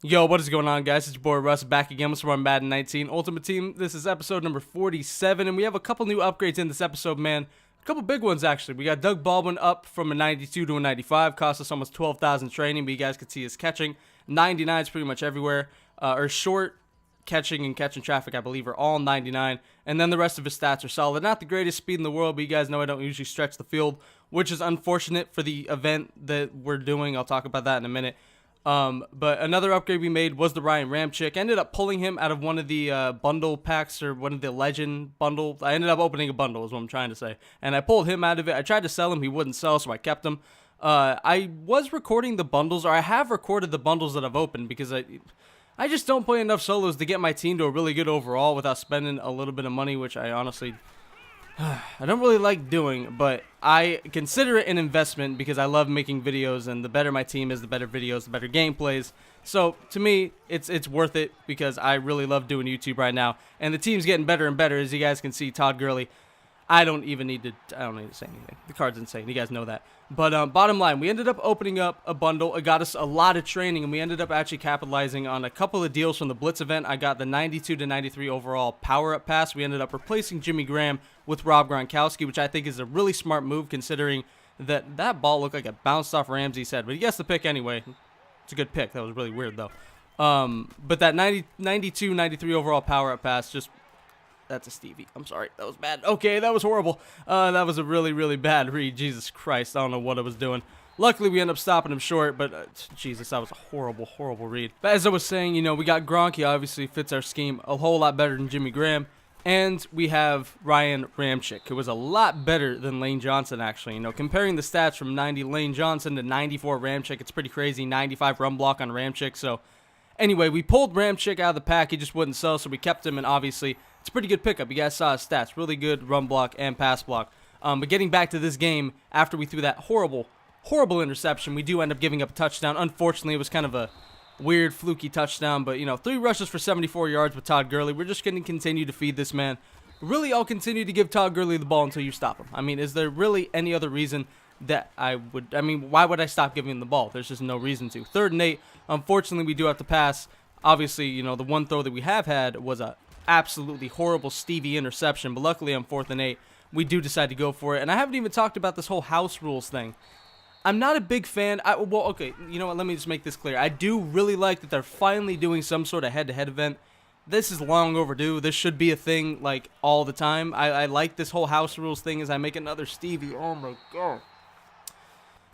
Yo, what is going on, guys? It's your boy Russ back again with some more Madden 19 Ultimate Team. This is episode number 47, and we have a couple new upgrades in this episode, man. A couple big ones, actually. We got Doug Baldwin up from a 92 to a 95. Cost us almost 12,000 training, but you guys can see his catching. 99 is pretty much everywhere. Or short catching and catching traffic, I believe, are all 99. And then the rest of his stats are solid. Not the greatest speed in the world, but you guys know I don't usually stretch the field, which is unfortunate for the event that we're doing. I'll talk about that in a minute. But another upgrade we made was the Ryan Ramchick. I ended up pulling him out of one of the bundle packs, or one of the legend bundle. I ended up opening a bundle is what I'm trying to say. And I pulled him out of it. I tried to sell him. He wouldn't sell, so I kept him. I was recording the bundles, or I have recorded the bundles that I've opened, because I just don't play enough solos to get my team to a really good overall without spending a little bit of money, which I honestly I don't really like doing, but I consider it an investment because I love making videos, and the better my team is, the better videos, the better gameplays. So to me, it's worth it because I really love doing YouTube right now, and the team's getting better and better. As you guys can see, Todd Gurley, I don't need to say anything. The card's insane. You guys know that. But bottom line, we ended up opening up a bundle. It got us a lot of training, and we ended up actually capitalizing on a couple of deals from the Blitz event. I got the 92 to 93 overall power-up pass. We ended up replacing Jimmy Graham with Rob Gronkowski, which I think is a really smart move considering that ball looked like it bounced off Ramsey's head. But he gets the pick anyway. It's a good pick. That was really weird, though. But that 92, 93 overall power-up pass just... That's a Stevie. I'm sorry. That was bad. Okay, that was horrible. That was a really, really bad read. Jesus Christ. I don't know what I was doing. Luckily, we ended up stopping him short, but Jesus, that was a horrible, horrible read. But as I was saying, you know, we got Gronk. He obviously fits our scheme a whole lot better than Jimmy Graham. And we have Ryan Ramchick, who was a lot better than Lane Johnson, actually. You know, comparing the stats from 90 Lane Johnson to 94 Ramchick, it's pretty crazy. 95 run block on Ramchick. So, anyway, we pulled Ramchick out of the pack. He just wouldn't sell, so we kept him, and obviously... It's a pretty good pickup. You guys saw his stats. Really good run block and pass block. But getting back to this game, after we threw that horrible, horrible interception, we do end up giving up a touchdown. Unfortunately, it was kind of a weird, fluky touchdown. But, you know, 3 rushes for 74 yards with Todd Gurley. We're just going to continue to feed this man. Really, I'll continue to give Todd Gurley the ball until you stop him. I mean, is there really any other reason that I would... I mean, why would I stop giving him the ball? There's just no reason to. 3rd and 8. Unfortunately, we do have to pass. Obviously, you know, the one throw that we have had was a... absolutely horrible Stevie interception, but luckily on 4th and 8 we do decide to go for it. And I haven't even talked about this whole house rules thing. I'm not a big fan. Well, okay, you know what, let me just make this clear. I do really like that they're finally doing some sort of head-to-head event. This is long overdue. This should be a thing like all the time. I like this whole house rules thing as I make another Stevie. Oh my god,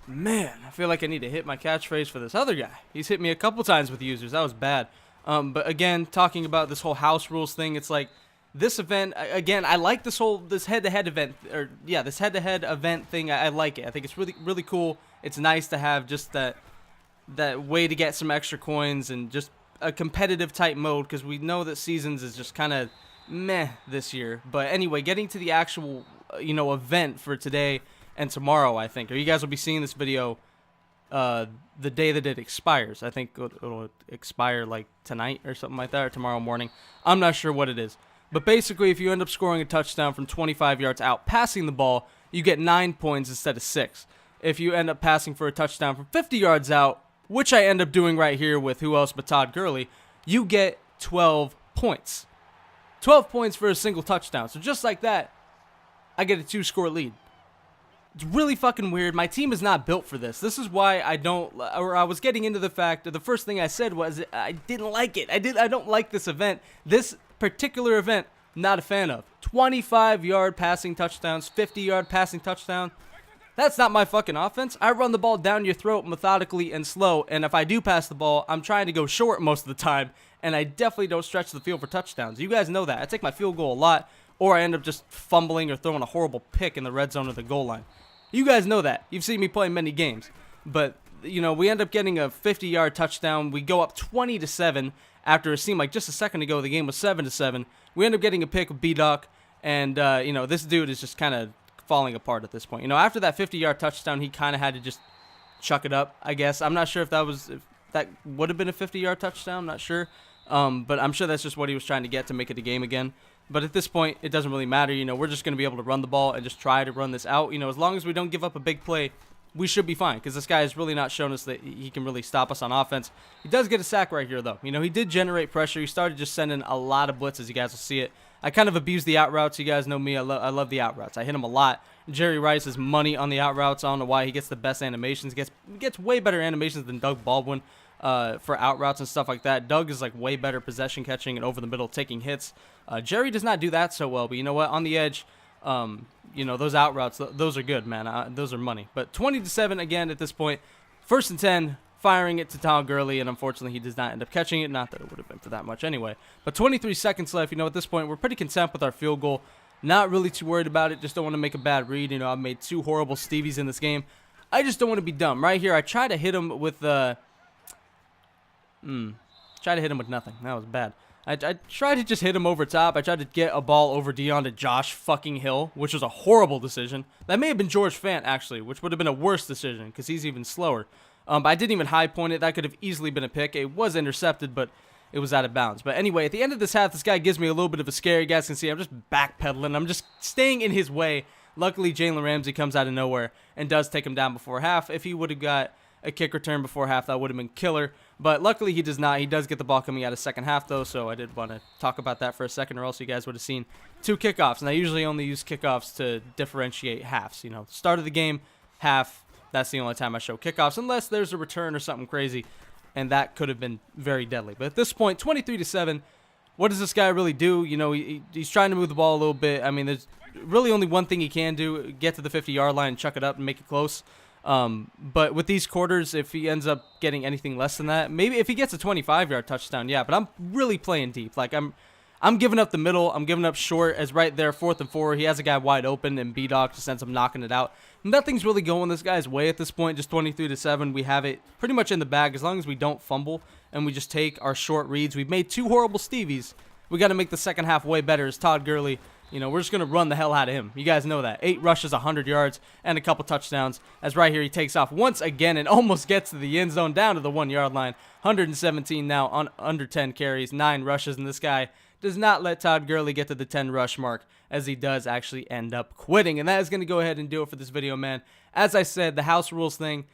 man, I feel like I need to hit my catchphrase for this other guy. He's hit me a couple times with users. That was bad. But again, talking about this whole house rules thing, it's like this event, again, I like this head-to-head event, or yeah, this head-to-head event thing. I like it. I think it's really, really cool. It's nice to have just that way to get some extra coins and just a competitive type mode, because we know that seasons is just kind of meh this year. But anyway, getting to the actual, you know, event for today and tomorrow, I think, or you guys will be seeing this video the day that it expires. I think it'll expire like tonight or something like that, or tomorrow morning. I'm not sure what it is. But basically, if you end up scoring a touchdown from 25 yards out passing the ball, you get 9 points instead of 6. If you end up passing for a touchdown from 50 yards out, which I end up doing right here with who else but Todd Gurley, you get 12 points. 12 points for a single touchdown. So just like that, I get a 2-score lead. It's really fucking weird. My team is not built for this. This is why I was getting into the fact that the first thing I said was I didn't like it. I don't like this event. This particular event, not a fan of. 25-yard passing touchdowns, 50-yard passing touchdown. That's not my fucking offense. I run the ball down your throat methodically and slow, and if I do pass the ball, I'm trying to go short most of the time, and I definitely don't stretch the field for touchdowns. You guys know that. I take my field goal a lot, or I end up just fumbling or throwing a horrible pick in the red zone or the goal line. You guys know that. You've seen me play many games. But, you know, we end up getting a 50-yard touchdown. We go up 20-7 after it seemed like just a second ago the game was 7-7. We end up getting a pick with B-Doc. And, you know, this dude is just kind of falling apart at this point. You know, after that 50-yard touchdown, he kind of had to just chuck it up, I guess. I'm not sure if that would have been a 50-yard touchdown. I'm not sure. But I'm sure that's just what he was trying to get to make it a game again. But at this point, it doesn't really matter. You know, we're just going to be able to run the ball and just try to run this out. You know, as long as we don't give up a big play, we should be fine because this guy has really not shown us that he can really stop us on offense. He does get a sack right here, though. You know, he did generate pressure. He started just sending a lot of blitzes. You guys will see it. I kind of abuse the out routes. You guys know me. I love the out routes. I hit him a lot. Jerry Rice is money on the out routes. I don't know why he gets the best animations. Gets way better animations than Doug Baldwin for out routes and stuff like that. Doug is like way better possession catching and over the middle taking hits. Jerry does not do that so well, but you know what? On the edge, you know, those out routes, those are good, man. Those are money. But 20-7 again at this point. 1st and 10, firing it to Todd Gurley, and unfortunately he does not end up catching it. Not that it would have been for that much anyway. But 23 seconds left. You know, at this point, we're pretty content with our field goal. Not really too worried about it. Just don't want to make a bad read. You know, I've made 2 horrible Stevies in this game. I just don't want to be dumb. Right here, I try to hit him with try to hit him with nothing. That was bad. I tried to just hit him over top. I tried to get a ball over Dion to Josh fucking Hill, which was a horrible decision. That may have been George Fant, actually, which would have been a worse decision because he's even slower. But I didn't even high point it. That could have easily been a pick. It was intercepted, but it was out of bounds. But anyway, at the end of this half, this guy gives me a little bit of a scare. You guys can see I'm just backpedaling. I'm just staying in his way. Luckily, Jalen Ramsey comes out of nowhere and does take him down before half. If he would have got a kick return before half, that would have been killer. But luckily, he does not. He does get the ball coming out of second half, though, so I did want to talk about that for a second, or else you guys would have seen 2 kickoffs. And I usually only use kickoffs to differentiate halves. You know, start of the game, half, that's the only time I show kickoffs, unless there's a return or something crazy, and that could have been very deadly. But at this point, 23-7, what does this guy really do? You know, he's trying to move the ball a little bit. I mean, there's really only one thing he can do, get to the 50-yard line, chuck it up, and make it close. But with these quarters, if he ends up getting anything less than that, maybe if he gets a 25-yard touchdown, yeah. But I'm really playing deep. Like I'm giving up the middle. I'm giving up short as right there, 4th and 4. He has a guy wide open, and B-Dog just ends up knocking it out. Nothing's really going this guy's way at this point. Just 23-7. We have it pretty much in the bag as long as we don't fumble and we just take our short reads. We've made 2 horrible Stevies. We got to make the second half way better. As Todd Gurley, you know, we're just going to run the hell out of him. You guys know that. 8 rushes, 100 yards, and a couple touchdowns. As right here he takes off once again and almost gets to the end zone down to the 1-yard line. 117 now on under 10 carries, 9 rushes, and this guy does not let Todd Gurley get to the 10 rush mark, as he does actually end up quitting. And that is going to go ahead and do it for this video, man. As I said, the house rules thing,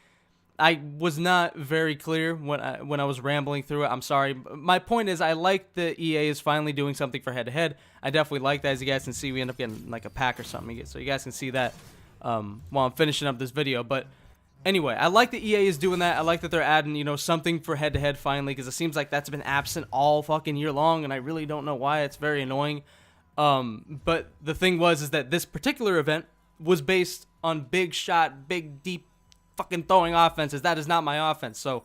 I was not very clear when I was rambling through it. I'm sorry. My point is, I like that EA is finally doing something for head-to-head. I definitely like that. As you guys can see, we end up getting like a pack or something. So you guys can see that while I'm finishing up this video. But anyway, I like that EA is doing that. I like that they're adding, you know, something for head-to-head finally, because it seems like that's been absent all fucking year long, and I really don't know why. It's very annoying. But the thing is that this particular event was based on big shot, big, deep, fucking throwing offenses. That is not my offense. So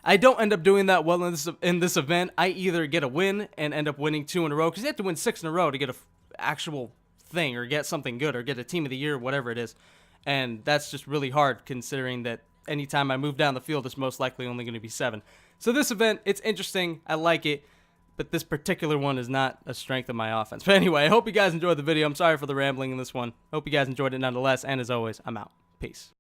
I don't end up doing that well in this event. I either get a win and end up winning 2 in a row, because you have to win 6 in a row to get a actual thing or get something good or get a team of the year, whatever it is. And that's just really hard, considering that anytime I move down the field, it's most likely only going to be 7. So this event, it's interesting. I like it. But this particular one is not a strength of my offense. But anyway, I hope you guys enjoyed the video. I'm sorry for the rambling in this one. Hope you guys enjoyed it nonetheless. And as always, I'm out. Peace.